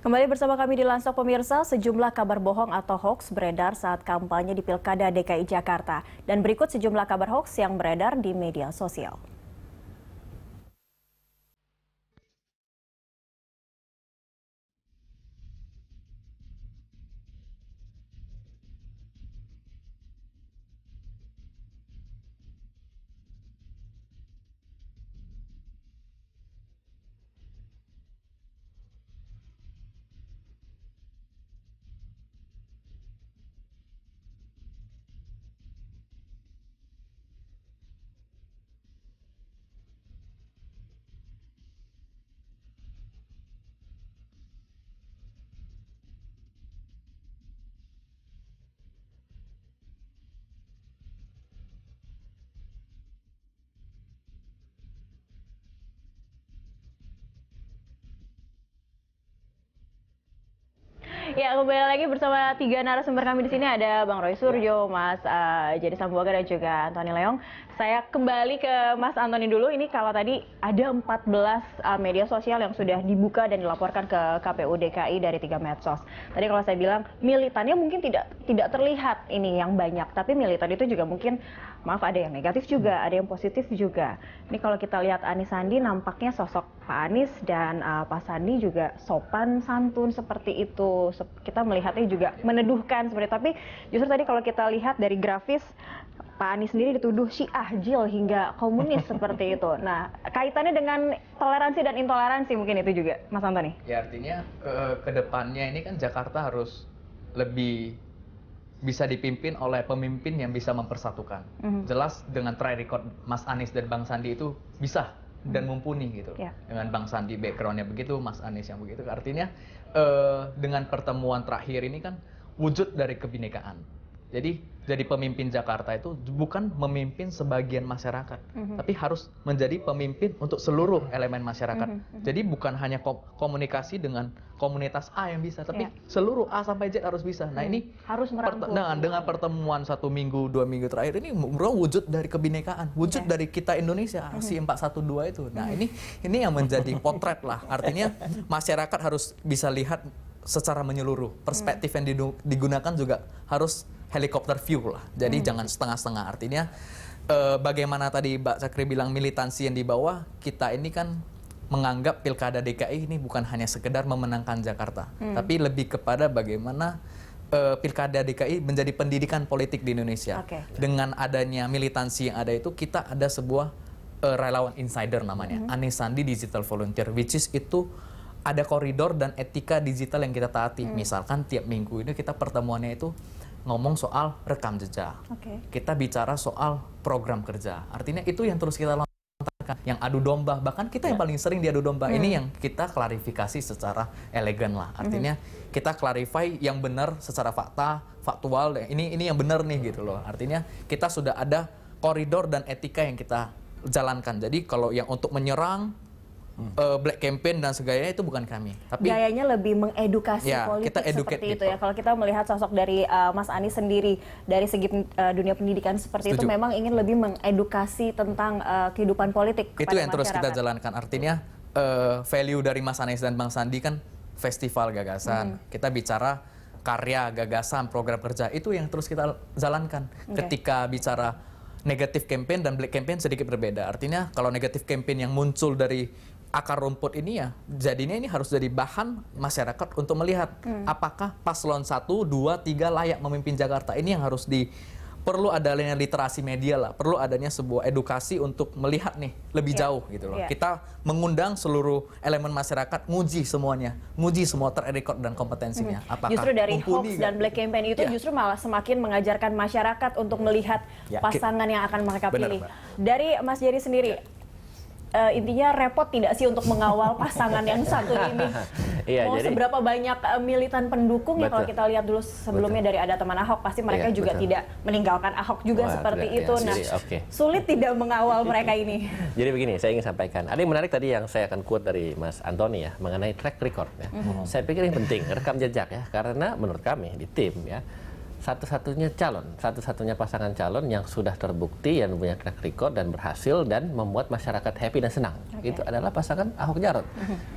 Kembali bersama kami di Lansok pemirsa, sejumlah kabar bohong atau hoax beredar saat kampanye di Pilkada DKI Jakarta. Dan berikut sejumlah kabar hoax yang beredar di media sosial. Ya, kembali lagi bersama tiga narasumber kami di sini, ada Bang Roy Suryo, Mas Jadi Sambuaga, dan juga Antoni Leong. Saya kembali ke Mas Antoni dulu. Ini kalau tadi ada 14 media sosial yang sudah dibuka dan dilaporkan ke KPU DKI dari 3 medsos. Tadi kalau saya bilang militannya mungkin tidak terlihat ini yang banyak, tapi militan itu juga mungkin, maaf, ada yang negatif juga, ada yang positif juga. Ini kalau kita lihat Anies Sandi, nampaknya sosok Pak Anies dan Pak Sandi juga sopan santun seperti itu. Kita melihatnya juga meneduhkan seperti itu. Tapi justru tadi kalau kita lihat dari grafis, Pak Anies sendiri dituduh Syiah, Jil, hingga komunis seperti itu. Nah, kaitannya dengan toleransi dan intoleransi mungkin itu juga, Mas Antoni. Ya, artinya ke depannya ini kan Jakarta harus lebih bisa dipimpin oleh pemimpin yang bisa mempersatukan. Jelas dengan track record Mas Anies dan Bang Sandi itu bisa dan mumpuni gitu. Dengan Bang Sandi backgroundnya begitu, Mas Anies yang begitu. Artinya dengan pertemuan terakhir ini kan wujud dari kebinekaan. Jadi pemimpin Jakarta itu bukan memimpin sebagian masyarakat, tapi harus menjadi pemimpin untuk seluruh elemen masyarakat. Jadi bukan hanya komunikasi dengan komunitas A yang bisa, tapi seluruh A sampai Z harus bisa. Nah, ini harus merangkul. dengan pertemuan 1 minggu, 2 minggu terakhir ini wujud dari kebinekaan, wujud dari kita Indonesia, si 412 itu. Nah, ini yang menjadi potret lah. Artinya masyarakat harus bisa lihat secara menyeluruh. Perspektif yang digunakan juga harus helikopter view lah. Jadi jangan setengah-setengah. Artinya bagaimana tadi Mbak Cakri bilang militansi yang di bawah, kita ini kan menganggap Pilkada DKI ini bukan hanya sekedar memenangkan Jakarta, tapi lebih kepada bagaimana Pilkada DKI menjadi pendidikan politik di Indonesia. Dengan adanya militansi yang ada itu, kita ada sebuah relawan insider namanya, Anies Sandi Digital Volunteer, which is itu ada koridor dan etika digital yang kita taati. Misalkan tiap minggu ini kita pertemuannya itu ngomong soal rekam jejak. Kita bicara soal program kerja. Artinya itu yang terus kita lontarkan. Yang adu domba, bahkan kita yang paling sering diadu domba. Ini yang kita klarifikasi secara elegan lah. Artinya kita clarify yang benar secara faktual. Ini yang benar nih gitu loh. Artinya kita sudah ada koridor dan etika yang kita jalankan. Jadi kalau yang untuk menyerang black campaign dan segala itu bukan kami. Tapi gayanya lebih mengedukasi politik kita seperti itu ya. Kalau kita melihat sosok dari Mas Anies sendiri dari segi dunia pendidikan seperti itu, memang ingin lebih mengedukasi tentang kehidupan politik kepada masyarakat. Itu yang terus kita jalankan. Artinya value dari Mas Anies dan Bang Sandi kan festival gagasan. Kita bicara karya, gagasan, program kerja, itu yang terus kita jalankan. Ketika bicara negatif campaign dan black campaign sedikit berbeda. Artinya kalau negatif campaign yang muncul dari akar rumput ini ya, jadinya ini harus jadi bahan masyarakat untuk melihat apakah paslon 1, 2, 3 layak memimpin Jakarta. Ini yang harus perlu adanya literasi media lah, perlu adanya sebuah edukasi untuk melihat nih lebih jauh gitu loh. Kita mengundang seluruh elemen masyarakat, nguji semuanya, nguji semua track record dan kompetensinya. Apakah justru dari hoax dan black campaign itu justru malah semakin mengajarkan masyarakat untuk melihat pasangan yang akan mereka pilih. Dari Mas Jerry sendiri, intinya repot tidak sih untuk mengawal pasangan yang satu ini? Mau seberapa banyak militan pendukung ya, kalau kita lihat dulu sebelumnya dari ada teman Ahok, pasti mereka juga tidak meninggalkan Ahok juga seperti itu. Nah, sulit tidak mengawal mereka ini. Jadi begini, saya ingin sampaikan. Ada yang menarik tadi yang saya akan quote dari Mas Antoni ya, mengenai track record ya. Saya pikir ini penting, rekam jejak ya, karena menurut kami di tim ya, satu-satunya pasangan calon yang sudah terbukti, yang punya track record dan berhasil dan membuat masyarakat happy dan senang. Itu adalah pasangan Ahok Jarot.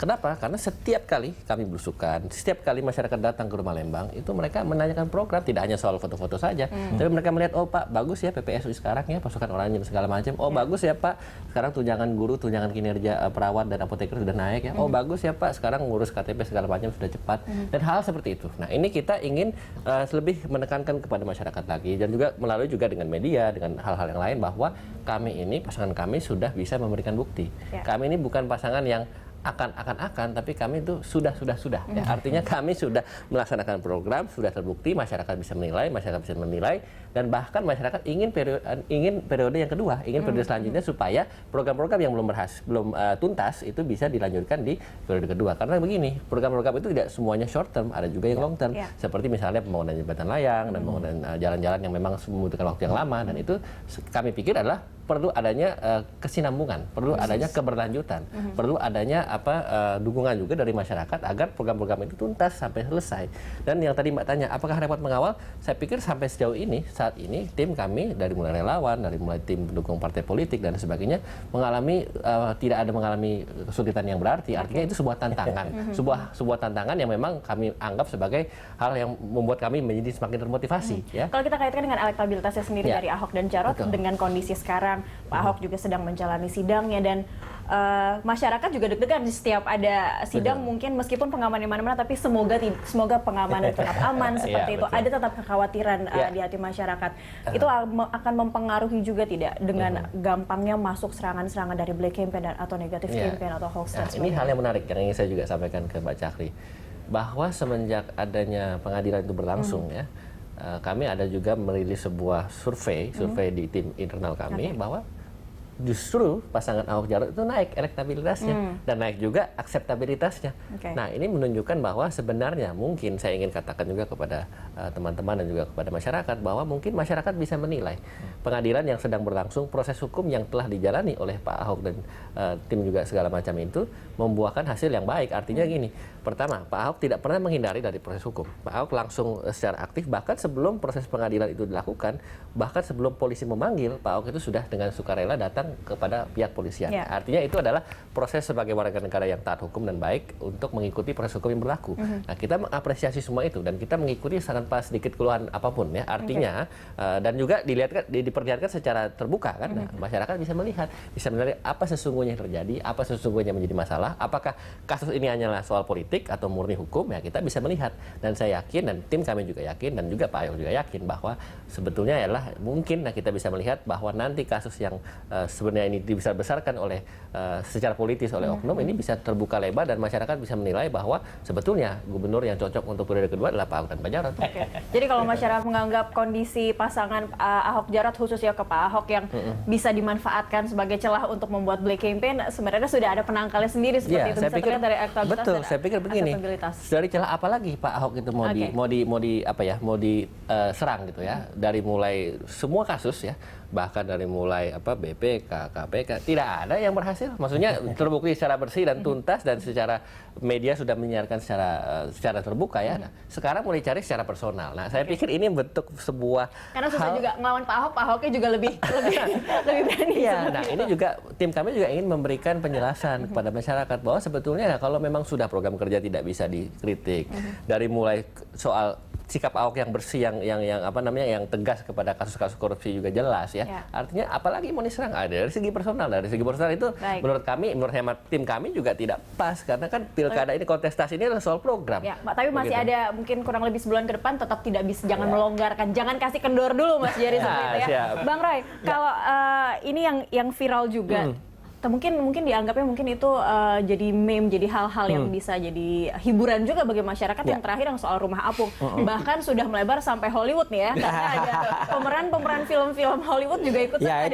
Kenapa? Karena setiap kali kami belusukan, setiap kali masyarakat datang ke Rumah Lembang, itu mereka menanyakan program, tidak hanya soal foto-foto saja, tapi mereka melihat, oh Pak, bagus ya PPSU sekarang ya, pasukan oranye segala macam. Oh bagus ya Pak, sekarang tunjangan guru, tunjangan kinerja perawat dan apoteker sudah naik ya. Oh bagus ya Pak, sekarang ngurus KTP segala macam sudah cepat. Dan hal seperti itu. Nah ini kita ingin lebih menekankan kepada masyarakat lagi, dan juga melalui juga dengan media, dengan hal-hal yang lain, bahwa kami ini, pasangan kami sudah bisa memberikan bukti. Kami ini bukan pasangan yang akan, tapi kami itu sudah. Ya. Artinya kami sudah melaksanakan program, sudah terbukti, masyarakat bisa menilai, dan bahkan masyarakat ingin periode yang kedua, ingin periode selanjutnya, supaya program-program yang belum tuntas itu bisa dilanjutkan di periode kedua. Karena begini, program-program itu tidak semuanya short term, ada juga yang long term. Seperti misalnya pembangunan jembatan layang dan pembangunan jalan-jalan yang memang membutuhkan waktu yang lama, dan itu kami pikir adalah perlu adanya kesinambungan, perlu adanya keberlanjutan, perlu adanya dukungan juga dari masyarakat agar program-program itu tuntas sampai selesai. Dan yang tadi Mbak tanya, apakah repot mengawal? Saya pikir sampai sejauh ini, saat ini tim kami dari mulai relawan, dari mulai tim pendukung partai politik dan sebagainya tidak ada mengalami kesulitan yang berarti. Artinya itu sebuah tantangan, sebuah tantangan yang memang kami anggap sebagai hal yang membuat kami menjadi semakin termotivasi. Ya. Kalau kita kaitkan dengan elektabilitasnya sendiri dari Ahok dan Jarot, dengan kondisi sekarang, Pak Ahok juga sedang menjalani sidangnya, dan masyarakat juga deg-degan setiap ada sidang. Mungkin meskipun pengamannya mana-mana, tapi semoga pengamanan tetap aman seperti itu. Ada tetap kekhawatiran di hati masyarakat. Itu akan mempengaruhi juga tidak dengan gampangnya masuk serangan-serangan dari black campaign atau negatif campaign atau hoax. Ini hal yang menarik yang ingin saya juga sampaikan ke Mbak Chakri, bahwa semenjak adanya pengadilan itu berlangsung ya, kami ada juga merilis sebuah survei di tim internal kami, bahwa justru pasangan Ahok Jarot itu naik elektabilitasnya dan naik juga akseptabilitasnya. Nah ini menunjukkan bahwa sebenarnya mungkin saya ingin katakan juga kepada teman-teman dan juga kepada masyarakat, bahwa mungkin masyarakat bisa menilai pengadilan yang sedang berlangsung, proses hukum yang telah dijalani oleh Pak Ahok dan tim juga segala macam itu membuahkan hasil yang baik. Artinya gini, pertama, Pak Ahok tidak pernah menghindari dari proses hukum. Pak Ahok langsung secara aktif, bahkan sebelum proses pengadilan itu dilakukan, bahkan sebelum polisi memanggil, Pak Ahok itu sudah dengan sukarela datang kepada pihak polisian. Artinya itu adalah proses sebagai warga negara yang taat hukum dan baik untuk mengikuti proses hukum yang berlaku. Nah, kita mengapresiasi semua itu dan kita mengikuti tanpa sedikit keluhan apapun ya. Artinya dan juga diperlihatkan secara terbuka kan. Nah, masyarakat bisa melihat apa sesungguhnya yang terjadi, apa sesungguhnya menjadi masalah, apakah kasus ini hanyalah soal politik atau murni hukum, ya kita bisa melihat. Dan saya yakin, dan tim kami juga yakin, dan juga Pak Ahok juga yakin bahwa sebetulnya adalah mungkin kita bisa melihat bahwa nanti kasus yang sebenarnya ini dibesar-besarkan oleh secara politis oleh oknum ini bisa terbuka lebar dan masyarakat bisa menilai bahwa sebetulnya gubernur yang cocok untuk periode kedua adalah Pak Ahok dan Pak Jarot. Jadi kalau masyarakat menganggap kondisi pasangan Ahok Jarot khususnya ke Pak Ahok yang bisa dimanfaatkan sebagai celah untuk membuat black campaign, sebenarnya sudah ada penangkalnya sendiri seperti itu. Bisa terlihat dari elektabilitas. Betul, saya pikir begini. Dari celah apa lagi Pak Ahok itu mau diserang gitu ya. Dari mulai semua kasus ya, bahkan dari mulai BPK, KPK, tidak ada yang berhasil. Maksudnya terbukti secara bersih dan tuntas dan secara media sudah menyiarkan secara terbuka ya. Nah, sekarang mulai cari secara personal. Nah, saya pikir ini bentuk sebuah karena susah juga ngelawan Pak Ahoknya juga lebih berani. Ya, nah ini juga tim kami juga ingin memberikan penjelasan kepada masyarakat bahwa sebetulnya kalau memang sudah program kerja tidak bisa dikritik, dari mulai soal sikap Ahok yang bersih, yang tegas kepada kasus-kasus korupsi juga jelas ya. Artinya apalagi mau diserang ada dari segi personal. Dari segi personal itu menurut hemat tim kami juga tidak pas, karena kan pilkada ini, kontestasi ini adalah soal program. Ya, Pak, tapi masih ada mungkin kurang lebih sebulan ke depan, tetap tidak bisa, jangan melonggarkan, jangan kasih kendor dulu Mas Jerry seperti itu ya. Bang Roy, kalau ini yang viral juga. Mungkin dianggapnya mungkin itu jadi meme, jadi hal-hal yang bisa jadi hiburan juga bagi masyarakat. Yang terakhir yang soal rumah apung, bahkan sudah melebar sampai Hollywood nih ya, karena ada pemeran film-film Hollywood juga ikut. Ya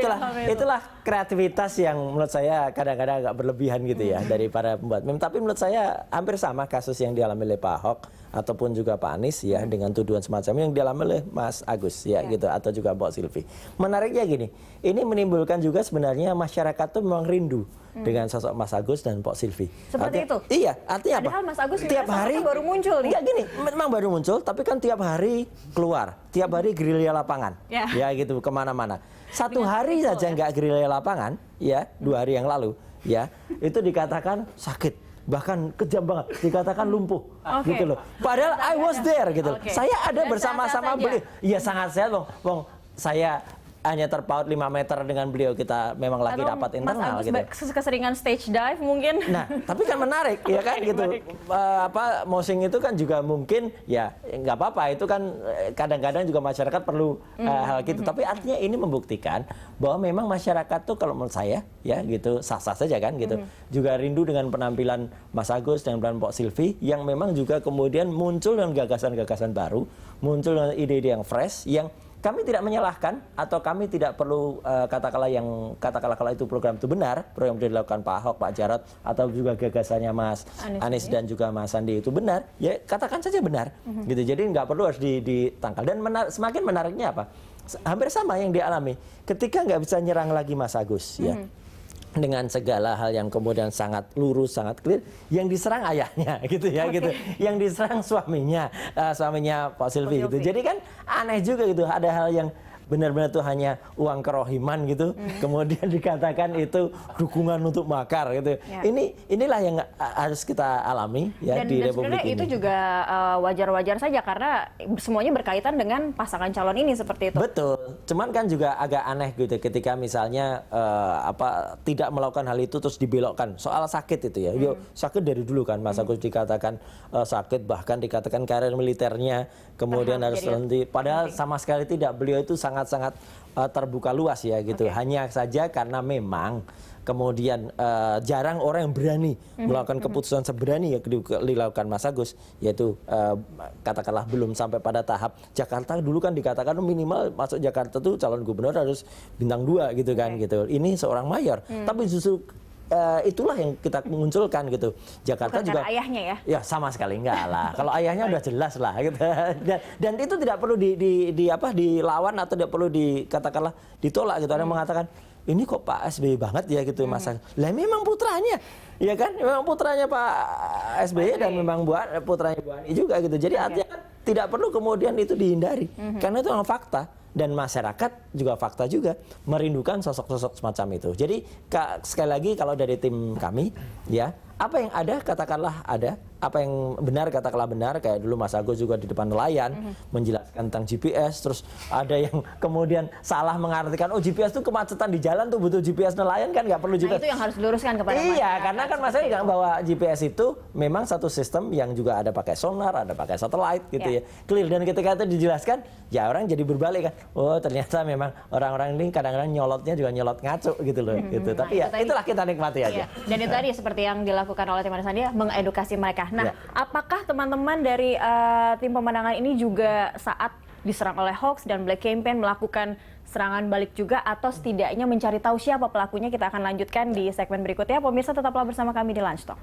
itulah kreativitas yang menurut saya kadang-kadang agak berlebihan gitu ya dari para pembuat meme. Tapi menurut saya hampir sama kasus yang dialami oleh Pak Ahok. ataupun juga Pak Anies ya dengan tuduhan semacam yang dialami oleh Mas Agus ya gitu atau juga Mbak Silvi. Menariknya gini, ini menimbulkan juga sebenarnya masyarakat tuh memang rindu dengan sosok Mas Agus dan Pak Silvi. Seperti itu? Iya, artinya apa? Padahal Mas Agus tiap hari baru muncul nih. Enggak gini, memang baru muncul, tapi kan tiap hari keluar, tiap hari gerilya lapangan, ya gitu kemana-mana. Satu hari saja nggak gerilya lapangan, ya 2 hari yang lalu, ya itu dikatakan sakit. Bahkan kejam banget, dikatakan lumpuh, gitu loh. Padahal I was there, gitu. Saya ada bersama-sama beliau. Iya sangat sehat, Bang. Saya hanya terpaut 5 meter dengan beliau, kita memang lagi rapat internal Mas Agus gitu. keseringan stage dive mungkin. Nah, tapi kan menarik ya kan gitu. Mosing itu kan juga mungkin ya nggak apa-apa, itu kan kadang-kadang juga masyarakat perlu hal gitu. Tapi artinya ini membuktikan bahwa memang masyarakat tuh kalau menurut saya ya gitu sah-sah saja kan gitu. Juga rindu dengan penampilan Mas Agus dan penampilan Pak Silvi yang memang juga kemudian muncul dengan gagasan-gagasan baru, muncul dengan ide-ide yang fresh yang kami tidak menyalahkan atau kami tidak perlu katakanlah kalau itu program itu benar, program yang dilakukan Pak Ahok, Pak Jarot atau juga gagasannya Mas Anies dan juga Mas Sandi itu benar, ya katakan saja benar, gitu. Jadi nggak perlu harus ditangkal. Dan semakin menariknya apa? Hampir sama yang dialami ketika nggak bisa nyerang lagi Mas Agus, ya. Dengan segala hal yang kemudian sangat lurus, sangat clear, yang diserang ayahnya gitu ya gitu, yang diserang suaminya Pak Silvi gitu. Jadi kan aneh juga gitu, ada hal yang benar-benar tuh hanya uang kerohiman gitu, kemudian dikatakan itu dukungan untuk makar gitu. Inilah yang harus kita alami ya di Republik ini. Dan itu juga wajar-wajar saja karena semuanya berkaitan dengan pasangan calon ini seperti itu. Betul. Cuman kan juga agak aneh gitu ketika misalnya tidak melakukan hal itu terus dibelokkan soal sakit itu ya. Yo, sakit dari dulu kan Mas Agus dikatakan sakit, bahkan dikatakan karir militernya kemudian harus berhenti. Padahal sama sekali tidak, beliau itu sangat-sangat terbuka luas ya gitu. Hanya saja karena memang kemudian jarang orang yang berani melakukan keputusan seberani yang dilakukan Mas Agus, yaitu katakanlah belum sampai pada tahap Jakarta. Dulu kan dikatakan minimal masuk Jakarta tuh calon gubernur harus bintang 2 gitu kan gitu. Ini seorang mayor, tapi justru itulah yang kita munculkan gitu. Jakarta bukan juga ayahnya ya? Ya sama sekali enggak lah. Kalau ayahnya udah jelas lah gitu. Dan itu tidak perlu dilawan atau tidak perlu dikatakanlah ditolak gitu. Ada yang mengatakan ini kok Pak SBY banget ya gitu masa. Lah memang putranya. Ya kan? Memang putranya Pak SBY dan memang putranya Bu Ani juga gitu. Jadi artinya kan tidak perlu kemudian itu dihindari. Karena itu memang fakta. Dan masyarakat juga fakta juga merindukan sosok-sosok semacam itu. Jadi sekali lagi kalau dari tim kami ya, apa yang ada katakanlah ada, apa yang benar katakanlah benar. Kayak dulu Mas Agus juga di depan nelayan menjelaskan tentang GPS, terus ada yang kemudian salah mengartikan GPS itu kemacetan di jalan tuh butuh GPS, nelayan kan nggak perlu GPS. Nah, itu yang harus diluruskan kepada masyarakat. Iya, karena kan maksudnya nggak bawa GPS itu memang satu sistem yang juga ada pakai sonar, ada pakai satelit gitu ya. Clear. Dan ketika itu dijelaskan, ya orang jadi berbalik kan. Oh ternyata memang orang-orang ini kadang-kadang nyolotnya juga nyolot ngaco gitu loh. Gitu. Tapi ya itulah kita nikmati aja. Dan itu tadi seperti yang dilakukan oleh tim Anies Sandi, mengedukasi mereka. Nah, apakah teman-teman dari tim pemenangan ini juga saat diserang oleh hoax dan black campaign melakukan serangan balik juga, atau setidaknya mencari tahu siapa pelakunya? Kita akan lanjutkan di segmen berikutnya. Pemirsa tetaplah bersama kami di Lunch Talk.